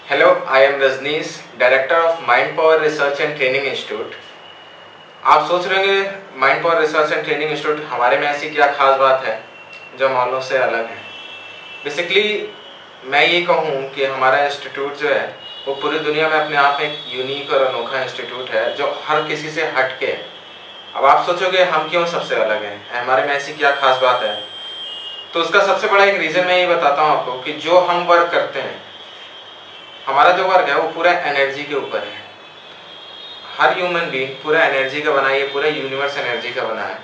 Hello, I am Rajneesh, Director of Mind Power Research and Training Institute. आप सोच रहे होंगे mind power research and training institute हमारे में ऐसी क्या खास बात है जो मालूम से अलग है। बेसिकली मैं ये कहूँ कि हमारा इंस्टीट्यूट जो है वो पूरी दुनिया में अपने आप में एक यूनिक और अनोखा इंस्टीट्यूट है जो हर किसी से हट के है। अब आप सोचोगे हम क्यों सबसे अलग हैं, हमारे में ऐसी क्या खास बात है। तो उसका सबसे बड़ा एक रीज़न मैं ये बताता हूँ आपको कि जो हम वर्क करते हैं, हमारा जो वर्क है वो पूरा एनर्जी के ऊपर है। हर ह्यूमन बीइंग पूरा एनर्जी का बना है, ये पूरा यूनिवर्स एनर्जी का बना है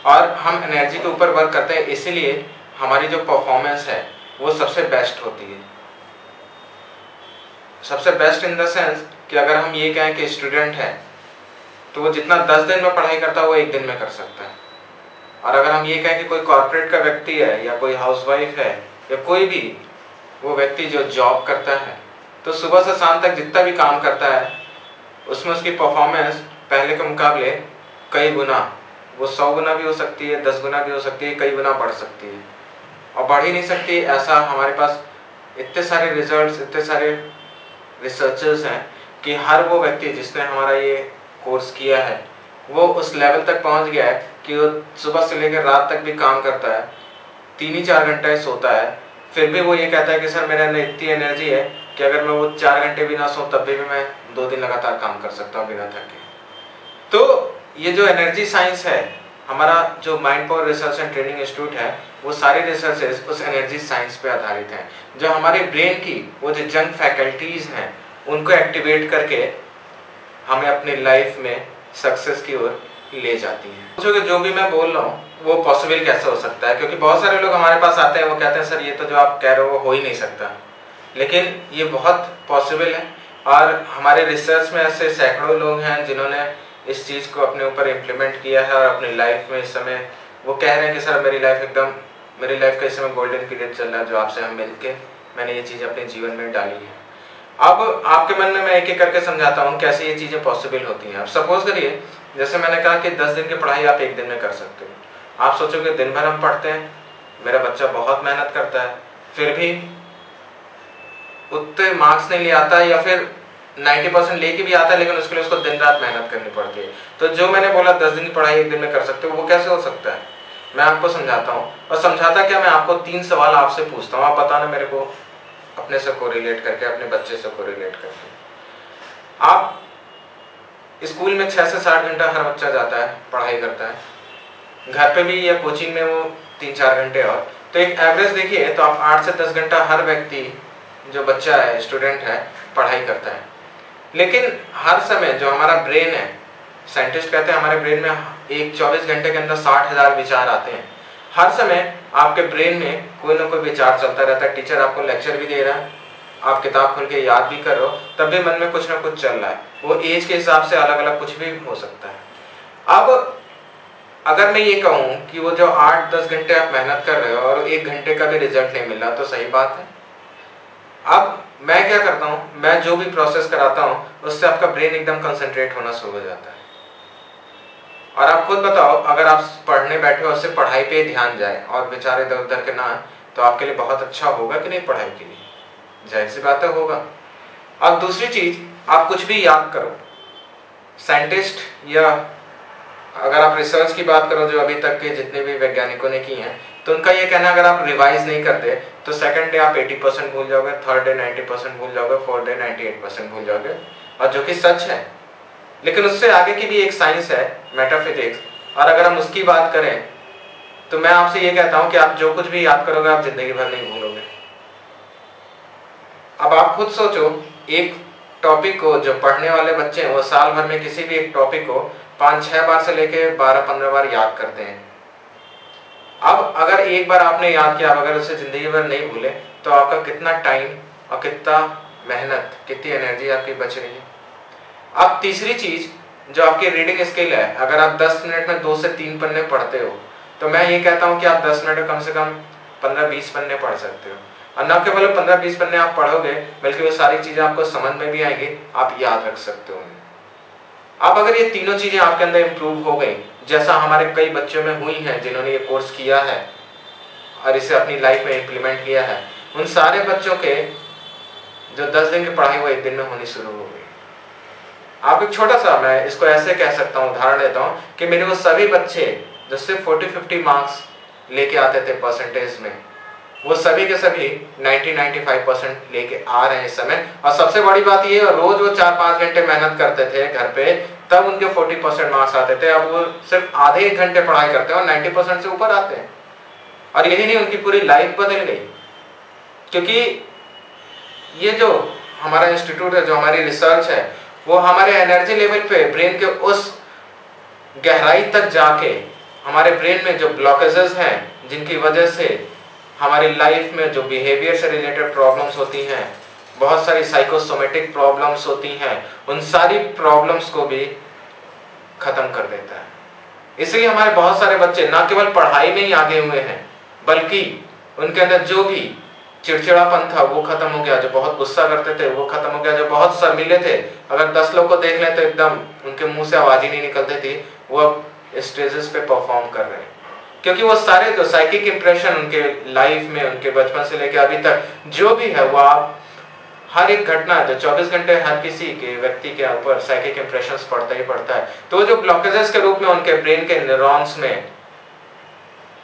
और हम एनर्जी के ऊपर वर्क करते हैं, इसीलिए हमारी जो परफॉर्मेंस है वो सबसे बेस्ट होती है। सबसे बेस्ट इन द सेंस कि अगर हम ये कहें कि स्टूडेंट है तो वो जितना 10 दिन में पढ़ाई करता है वो 1 दिन में कर सकता है। और अगर हम ये कहें कि कोई कॉर्पोरेट का व्यक्ति है या कोई हाउसवाइफ है या कोई भी वो व्यक्ति जो जॉब करता है तो सुबह से शाम तक जितना भी काम करता है उसमें उसकी परफॉर्मेंस पहले के मुकाबले कई गुना, वो 100 गुना भी हो सकती है, 10 गुना भी हो सकती है, कई गुना बढ़ सकती है। और बढ़ ही नहीं सकती ऐसा हमारे पास इतने सारे रिजल्ट्स, इतने सारे रिसर्चर्स हैं कि हर वो व्यक्ति जिसने हमारा ये कोर्स किया है वो उस लेवल तक पहुंच गया है कि वो सुबह से लेकर रात तक भी काम करता है, 3 ही 4 घंटे सोता है, फिर भी वो ये कहता है कि सर मेरे अंदर इतनी एनर्जी है कि अगर मैं वो 4 घंटे भी ना सो तब भी मैं 2 दिन लगातार काम कर सकता हूँ बिना थके। तो ये जो एनर्जी साइंस है, हमारा जो mind power research and training institute है, वो सारे रिसर्चेस उस एनर्जी साइंस पे आधारित हैं जो हमारे ब्रेन की वो जो जंक फैकल्टीज हैं उनको एक्टिवेट करके हमें अपनी लाइफ में सक्सेस की ओर ले जाती हैं। सोचो जो भी मैं बोल रहा हूँ वो पॉसिबल कैसे हो सकता है, क्योंकि बहुत सारे लोग हमारे पास आते हैं, वो कहते हैं सर ये तो जो आप कह रहे हो वो हो ही नहीं सकता, लेकिन ये बहुत पॉसिबल है। और हमारे रिसर्च में ऐसे सैकड़ों लोग हैं जिन्होंने इस चीज़ को अपने ऊपर इम्प्लीमेंट किया है और अपनी लाइफ में इस समय वो कह रहे हैं कि सर मेरी लाइफ का इस समय गोल्डन पीरियड चल रहा है, जो आपसे हम मिल के मैंने ये चीज़ अपने जीवन में डाली है। अब आपके मन में मैं एक एक करके समझाता हूँ कैसे ये चीज़ें पॉसिबल होती हैं। अब सपोज करिए जैसे मैंने कहा कि 10 दिन की पढ़ाई आप 1 दिन में कर सकते हो। आप सोचोगे दिन भर हम पढ़ते हैं, मेरा बच्चा बहुत मेहनत करता है, फिर भी उतने मार्क्स नहीं ले आता है या फिर 90% लेके भी आता है, लेकिन उसके लिए उसको दिन रात मेहनत करनी पड़ती है। तो जो मैंने बोला 10 दिन की पढ़ाई 1 दिन में कर सकते हो, वो कैसे हो सकता है, मैं आपको समझाता हूँ। और समझाता क्या, मैं आपको 3 सवाल आपसे पूछता हूँ, आप बताना मेरे को अपने से कोरिलेट करके, अपने बच्चे से कोरिलेट करके। आप स्कूल में 6 से 7 घंटा हर बच्चा जाता है, पढ़ाई करता है, घर पे भी या कोचिंग में वो 3-4 घंटे, और तो एक एवरेज देखिए तो आप 8 से 10 घंटा हर व्यक्ति जो बच्चा है, स्टूडेंट है, पढ़ाई करता है। लेकिन हर समय जो हमारा ब्रेन है, साइंटिस्ट कहते हैं हमारे ब्रेन में एक 24 घंटे के अंदर 60,000 विचार आते हैं। हर समय आपके ब्रेन में कोई ना कोई विचार चलता रहता है। टीचर आपको लेक्चर भी दे रहा है, आप किताब खोल के याद भी कर रहे हो, तब भी मन में कुछ ना कुछ चल रहा है। वो एज के हिसाब से अलग अलग कुछ भी हो सकता है। अब अगर मैं ये कहूँ कि वो जो 8-10 घंटे आप मेहनत कर रहे हो और 1 घंटे का भी रिजल्ट नहीं मिल रहा, तो सही बात है। अब मैं क्या करता हूँ, मैं जो भी प्रोसेस कराता हूँ उससे आपका ब्रेन एकदम कंसंट्रेट होना शुरू हो जाता है। और आप खुद बताओ, अगर आप पढ़ने बैठे हो उससे पढ़ाई पे ध्यान जाए और विचार इधर उधर के ना आए, तो आपके लिए बहुत अच्छा होगा कि नहीं पढ़ाई के लिए, जाहिर सी बात है होगा। अब दूसरी चीज, आप कुछ भी याद करो, साइंटिस्ट या अगर आप रिसर्च की बात करो जो अभी तक के जितने भी वैज्ञानिकों ने की हैं, तो उनका ये कहना है अगर आप रिवाइज नहीं करते तो सेकंड डे आप 80% भूल जाओगे, थर्ड डे 90% भूल जाओगे, फोर्थ डे 98% भूल जाओगे, और जो कि सच है। लेकिन उससे आगे की भी एक साइंस है, मेटाफिजिक्स, और अगर हम उसकी बात करें तो मैं आपसे ये कहता हूं कि आप जो कुछ भी याद करोगे आप जिंदगी भर नहीं भूलोगे। अब आप खुद सोचो, एक टॉपिक को जो पढ़ने वाले बच्चे हैं वो साल भर में किसी भी एक टॉपिक को 5-6 बार से लेके 12-15 बार याद करते हैं। अब अगर एक बार आपने याद किया, अगर उसे जिंदगी भर नहीं भूले, तो आपका कितना टाइम और कितना मेहनत, कितनी एनर्जी आपकी बच रही है। अब तीसरी चीज जो आपकी रीडिंग स्किल है, अगर आप 10 मिनट में 2 से 3 पन्ने पढ़ते हो, तो मैं ये कहता हूँ कि आप 10 मिनट में कम से कम 15-20 पन्ने पढ़ सकते हो। और न केवल 15-20 पन्ने आप पढ़ोगे, बल्कि वो सारी चीजें आपको समझ में भी आएंगी, आप याद रख सकते हो। अब अगर ये तीनों चीजें आपके अंदर इम्प्रूव हो गई, जैसा हमारे कई बच्चों में हुई हैं जिन्होंने ये कोर्स किया है और इसे अपनी लाइफ में इम्प्लीमेंट किया है, उन सारे बच्चों के जो 10 दिन की पढ़ाई वो एक दिन में होनी शुरू हो गई। आप एक छोटा सा, मैं इसको ऐसे कह सकता हूँ, उदाहरण देता हूँ कि मेरे वो सभी बच्चे जो सिर्फ 40-50 मार्क्स लेके आते थे परसेंटेज में, वो सभी के सभी 90-95% लेके आ रहे हैं इस समय। और सबसे बड़ी बात ये, रोज वो 4-5 घंटे मेहनत करते थे घर पे, तब उनके 40% मार्क्स आते थे। अब वो सिर्फ आधे एक घंटे पढ़ाई करते हैं और 90% से ऊपर आते हैं। और यही नहीं, उनकी पूरी लाइफ बदल गई। क्योंकि ये जो हमारा इंस्टीट्यूट है, जो हमारी रिसर्च है, वो हमारे एनर्जी लेवल पे ब्रेन के उस गहराई तक जाके हमारे ब्रेन में जो ब्लॉकेजेस हैं, जिनकी वजह से हमारी लाइफ में जो बिहेवियर से रिलेटेड प्रॉब्लम्स होती हैं, बहुत सारी साइकोसोमेटिक प्रॉब्लम्स होती हैं, उन सारी प्रॉब्लम्स को भी खत्म कर देता है। इसलिए हमारे बहुत सारे बच्चे न केवल पढ़ाई में ही आगे हुए हैं, बल्कि उनके अंदर जो भी चिड़चिड़ापन था वो खत्म हो गया, जो बहुत गुस्सा करते थे वो खत्म हो गया, जो बहुत शर्मीले थे, अगर 10 लोग को देख लें तो एकदम उनके मुंह से आवाज ही नहीं निकलती थी, वो अब स्टेजेस पे परफॉर्म कर रहे हैं। क्योंकि वो सारे जो साइकिक इंप्रेशन उनके लाइफ में, उनके बचपन से लेकर अभी तक जो भी है, वो आप हर एक घटना जो 24 घंटे हर किसी के व्यक्ति के ऊपर साइकिक इंप्रेशंस पड़ता ही पड़ता है। तो जो ब्लॉकेजेस के रूप में उनके ब्रेन के न्यूरॉन्स में,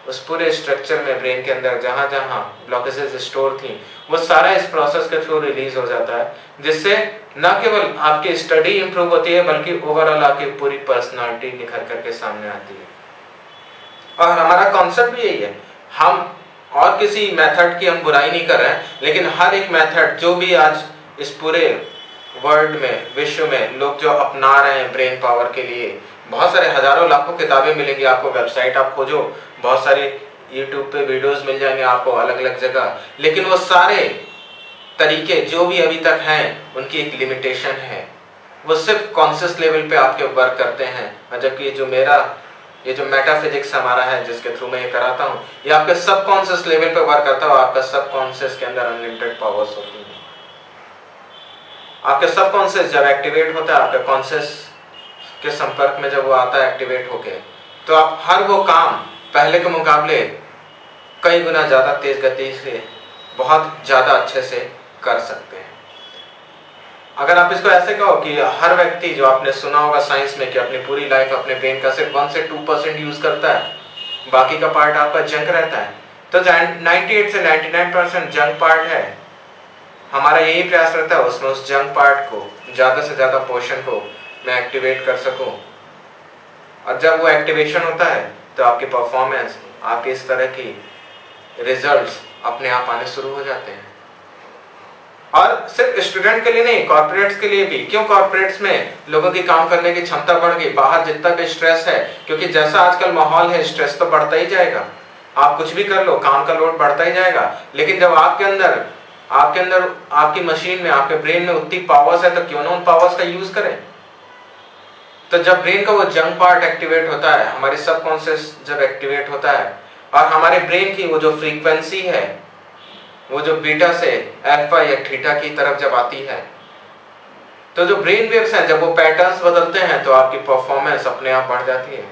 उस पूरे स्ट्रक्चर में ब्रेन के अंदर जहां जहां ब्लॉकेजेस स्टोर थी, वो सारा इस प्रोसेस के थ्रू रिलीज हो जाता है, जिससे न केवल आपकी स्टडी इंप्रूव होती है, बल्कि ओवरऑल आपकी पूरी पर्सनालिटी निखर करके सामने आती है। और हमारा कॉन्सेप्ट भी यही है, हम और किसी मेथड की हम बुराई नहीं कर रहे हैं, लेकिन हर एक मेथड जो भी आज इस पूरे वर्ल्ड में, विश्व में लोग जो अपना रहे हैं ब्रेन पावर के लिए, बहुत सारे हजारों लाखों किताबें मिलेंगी आपको, वेबसाइट आप खोजो, बहुत सारे यूट्यूब पे वीडियोस मिल जाएंगे आपको अलग अलग जगह, लेकिन वो सारे तरीके जो भी अभी तक हैं, उनकी एक लिमिटेशन है। वो सिर्फ कॉन्शियस लेवल पे आपके वर्क करते हैं, जबकि जो मेरा ये जो मेटाफिजिक्स हमारा है, जिसके थ्रू मैं ये कराता हूँ, ये आपके सबकॉन्शियस लेवल पे वर्क करता है। आपका सबकॉन्शियस के अंदर अनलिमिटेड पावर्स होती हैं। आपके सबकॉन्शियस जब एक्टिवेट होता है, आपके कॉन्शियस के संपर्क में जब वो आता है एक्टिवेट होके, तो आप हर वो काम पहले के मुकाबले कई गुना ज्यादा तेज गति से, बहुत ज्यादा अच्छे से कर सकते हैं। अगर आप इसको ऐसे कहो कि हर व्यक्ति, जो आपने सुना होगा साइंस में, कि अपनी पूरी लाइफ अपने ब्रेन का सिर्फ 1 से 2% यूज करता है, बाकी का पार्ट आपका जंक रहता है, तो 98 से 99% जंक पार्ट है। हमारा यही प्रयास रहता है उसमें उस जंक पार्ट को, ज्यादा से ज्यादा पोर्शन को मैं एक्टिवेट कर सकूं। और जब वो एक्टिवेशन होता है तो आपकी परफॉर्मेंस, आपके इस तरह की रिजल्ट्स अपने आप आने शुरू हो जाते हैं। और सिर्फ स्टूडेंट के लिए नहीं, कॉर्पोरेट्स के लिए भी। क्यों कॉर्पोरेट्स में लोगों की काम करने की क्षमता बढ़ गई? बाहर जितना भी स्ट्रेस है, क्योंकि जैसा आजकल माहौल है, स्ट्रेस तो बढ़ता ही जाएगा। आप कुछ भी कर लो, काम का लोड बढ़ता ही जाएगा। लेकिन जब आपके अंदर आपकी मशीन में, आपके ब्रेन में उतनी पावर्स है, तो क्यों ना उन पावर्स का यूज करें। तो जब ब्रेन का वो जंक पार्ट एक्टिवेट होता है, हमारे सबकॉन्शियस जब एक्टिवेट होता है, और हमारे ब्रेन की वो जो फ्रीक्वेंसी है, वो जो बीटा से अल्फा या थीटा की तरफ जब आती है, तो जो ब्रेन वेव्स हैं, जब वो पैटर्न्स बदलते हैं, तो आपकी परफॉर्मेंस अपने आप बढ़ जाती है।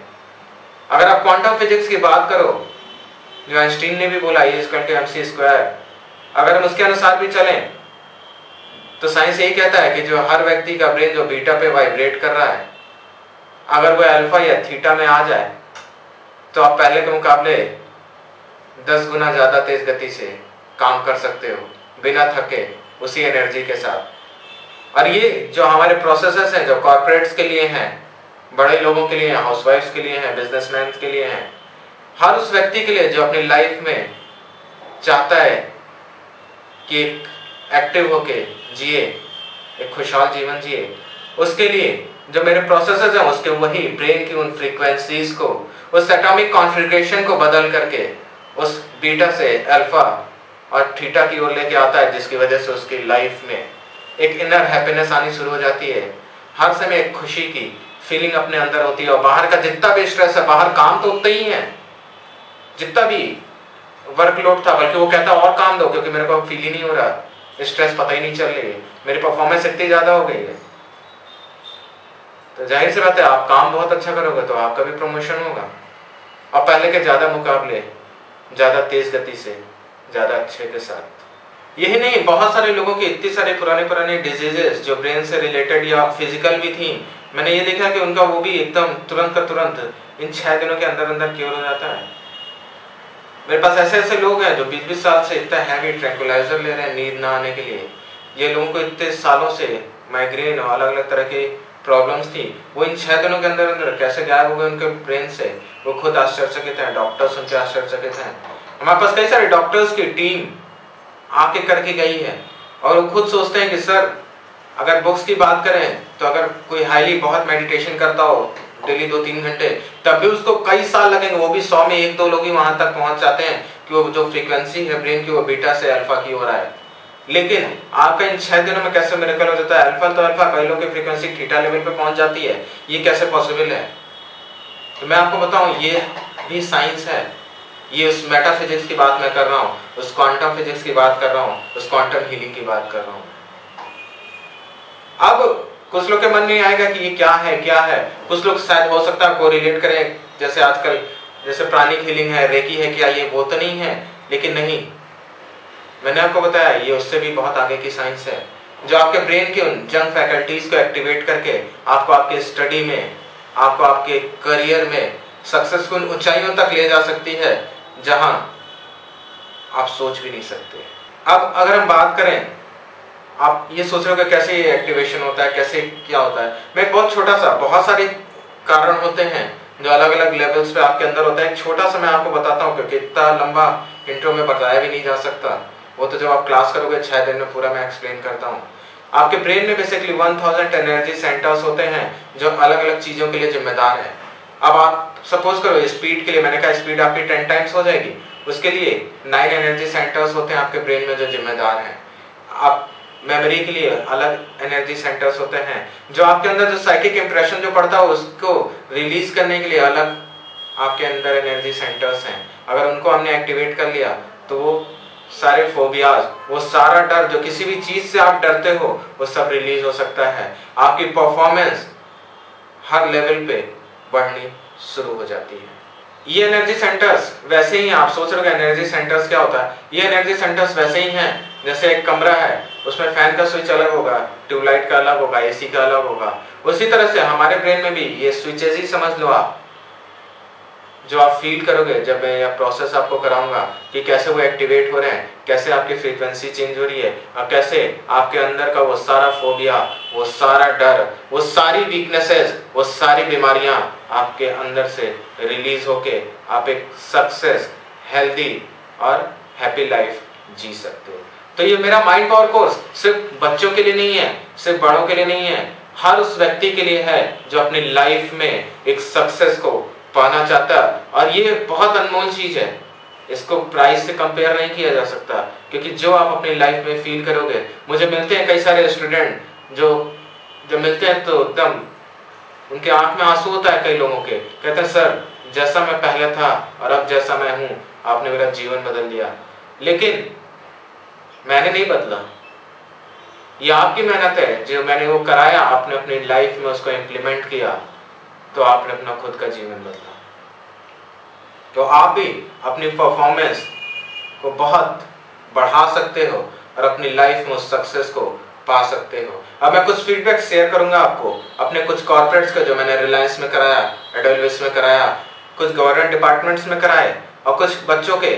अगर आप क्वांटम फिजिक्स की बात करो, जो आइंस्टीन ने भी बोला, E=mc², अगर हम उसके अनुसार भी चलें, तो साइंस यही कहता है कि जो हर व्यक्ति का ब्रेन जो बीटा पे वाइब्रेट कर रहा है, अगर वो अल्फा या थीटा में आ जाए, तो आप पहले के मुकाबले 10 गुना ज्यादा तेज गति से काम कर सकते हो, बिना थके, उसी एनर्जी के साथ। और ये जो हमारे प्रोसेसेस हैं, जो कॉर्पोरेट्स के लिए हैं, बड़े लोगों के लिए हैं, हाउसवाइफ्स के लिए हैं, बिजनेसमैन के लिए हैं, हर उस व्यक्ति के लिए जो अपनी लाइफ में चाहता है कि एक्टिव होके जिए, एक खुशहाल जीवन जिए, उसके लिए जो मेरे प्रोसेसेस हैं, उसके वही ब्रेन की उन फ्रीक्वेंसीज को, उस एटॉमिक कॉन्फ़िगरेशन को बदल करके उस बीटा से अल्फा और थीटा की ओर लेके आता है, जिसकी वजह से उसकी लाइफ में एक इनर हैप्पीनेस आनी शुरू हो जाती है। हर समय एक खुशी की फीलिंग अपने अंदर होती है। और बाहर का जितना भी स्ट्रेस है, बाहर काम तो उतना ही है, जितना भी वर्कलोड था, बल्कि वो कहता और काम दो, क्योंकि मेरे को फील ही नहीं हो रहा, स्ट्रेस पता ही नहीं चल रही है, मेरी परफॉर्मेंस इतनी ज्यादा हो गई है। तो जाहिर सी बात है, आप काम बहुत अच्छा करोगे तो आपका भी प्रमोशन होगा, और पहले के ज्यादा मुकाबले ज्यादा तेज गति से, ज्यादा अच्छे के साथ। यही नहीं, बहुत सारे लोगों की इतनी सारी पुराने डिजीजेस जो ब्रेन से रिलेटेड या फिजिकल भी थी, मैंने ये देखा कि उनका वो भी एकदम तुरंत का तुरंत इन 6 दिनों के अंदर अंदर क्योर हो जाता है। मेरे पास ऐसे ऐसे लोग हैं जो 20-20 साल से इतना हैवी ट्रैंकुलाइजर ले रहे हैं नींद ना आने के लिए। ये लोगों को इतने सालों से माइग्रेन और अलग अलग तरह के प्रॉब्लम्स थी, वो इन 6 दिनों के अंदर अंदर कैसे गायब हो गए उनके ब्रेन से, वो खुद आश्चर्यचकित हैं, डॉक्टर्स उनके आश्चर्यचकित हैं। हमारे पास कई सारे डॉक्टर्स की टीम आके करके गई है और वो खुद सोचते हैं कि सर अगर बुक्स की बात करें तो अगर कोई हाईली बहुत मेडिटेशन करता हो डेली 2-3 घंटे, तब भी उसको कई साल लगेंगे, वो भी 100 में 1-2 लोग ही वहां तक पहुंच जाते हैं कि वो जो फ्रीक्वेंसी है ब्रेन की वो बीटा से अल्फा की हो रहा है। लेकिन आपका इन 6 दिनों में कैसे मिरेकल हो जाता है? अल्फा तो अल्फा, कई लोग की फ्रीक्वेंसी थीटा लेवल पे पहुंच जाती है, ये कैसे पॉसिबल है? तो मैं आपको बताऊं, ये भी साइंस है। ये उस मेटाफिजिक्स की बात मैं कर रहा हूँ, उस क्वांटम फिजिक्स की बात कर रहा हूँ, उस क्वांटम हीलिंग की बात कर रहा हूँ। अब कुछ लोग के मन में आएगा कि ये क्या है क्या है। कुछ लोग शायद हो सकता है कोरिलेट करें, जैसे आजकल जैसे प्राणिक हीलिंग है, रेकी है, क्या ये वो तो नहीं है? लेकिन नहीं, मैंने आपको बताया ये उससे भी बहुत आगे की साइंस है, जो आपके ब्रेन के उन जंक फैकल्टीज को एक्टिवेट करके आपको आपके स्टडी में, आपको आपके करियर में सक्सेसफुल ऊंचाइयों तक ले जा सकती है जहां आप सोच भी नहीं सकते। अब अगर हम बात करें, आप ये सोच रहे हो कि कैसे ये एक्टिवेशन होता है, कैसे क्या होता है। मैं बहुत छोटा सा, बहुत सारे कारण होते हैं जो अलग अलग लेवल्स पे आपके अंदर होता है। एक छोटा सा मैं आपको बताता हूँ, क्योंकि इतना लंबा इंट्रो में बताया भी नहीं जा सकता, वो तो जब आप क्लास करोगे 6 दिन में पूरा मैं एक्सप्लेन करता हूँ। आपके ब्रेन में बेसिकली 1000 एनर्जी सेंटर्स होते हैं जो अलग अलग चीजों के लिए जिम्मेदार है। अब आप सपोज करो स्पीड के लिए, मैंने कहा स्पीड आपकी 10 टाइम्स हो जाएगी, उसके लिए 9 एनर्जी सेंटर्स होते हैं आपके ब्रेन में जो जिम्मेदार हैं। आप मेमोरी के लिए अलग एनर्जी सेंटर्स होते हैं, जो आपके अंदर जो साइकिक इंप्रेशन जो पड़ता है उसको रिलीज करने के लिए अलग आपके अंदर एनर्जी सेंटर्स हैं। अगर उनको हमने एक्टिवेट कर लिया तो वो सारे फोबियाज, वो सारा डर जो किसी भी चीज से आप डरते हो, वो सब रिलीज हो सकता है। आपकी परफॉर्मेंस हर लेवल पे बढ़नी शुरू हो जाती है। ये एनर्जी सेंटर्स वैसे ही, आप सोच रहे हो एनर्जी सेंटर्स क्या होता है, ये एनर्जी सेंटर्स वैसे ही हैं जैसे एक कमरा है, उसमें फैन का स्विच अलग होगा, ट्यूबलाइट का अलग होगा, एसी का अलग होगा। उसी तरह से हमारे ब्रेन में भी ये स्विचेस ही समझ लो आप, जो आप फील करोगे जब मैं यह प्रोसेस आपको कराऊंगा कि कैसे वो एक्टिवेट हो रहे हैं, कैसे आपकी फ्रीक्वेंसी चेंज हो रही है और कैसे आपके अंदर का वो सारा फोबिया, वो सारा डर, वो सारी वीकनेसेस, वो सारी बीमारियां आपके अंदर से रिलीज होके आप एक सक्सेस, हेल्दी और हैप्पी लाइफ जी सकते हो। तो ये मेरा माइंड पावर कोर्स सिर्फ बच्चों के लिए नहीं है, सिर्फ बड़ों के लिए नहीं है, हर उस व्यक्ति के लिए है जो अपनी लाइफ में एक सक्सेस को पाना चाहता है। और ये बहुत अनमोल चीज है, इसको प्राइस से कंपेयर नहीं किया जा सकता, क्योंकि जो आप अपनी लाइफ में फील करोगे, मुझे मिलते हैं कई सारे स्टूडेंट जो जब मिलते हैं तो एकदम उनके आंख में आंसू होता है। कई लोगों के कहते हैं सर जैसा मैं पहले था और अब जैसा मैं हूँ, आपने मेरा जीवन बदल दिया। लेकिन मैंने नहीं बदला, ये आपकी मेहनत है, जो मैंने वो कराया, आपने अपनी लाइफ में उसको इम्प्लीमेंट किया तो आपने अपना खुद का जीवन बदला। तो आप भी अपनी परफॉर्मेंस को बहुत बढ़ा सकते हो और अपनी लाइफ में उस सक्सेस को पा सकते हो। अब मैं कुछ फीडबैक शेयर करूंगा आपको अपने कुछ कॉर्पोरेट्स का, जो मैंने रिलायंस में कराया, एडलविस में कराया, कुछ गवर्नमेंट डिपार्टमेंट्स में कराए और कुछ बच्चों के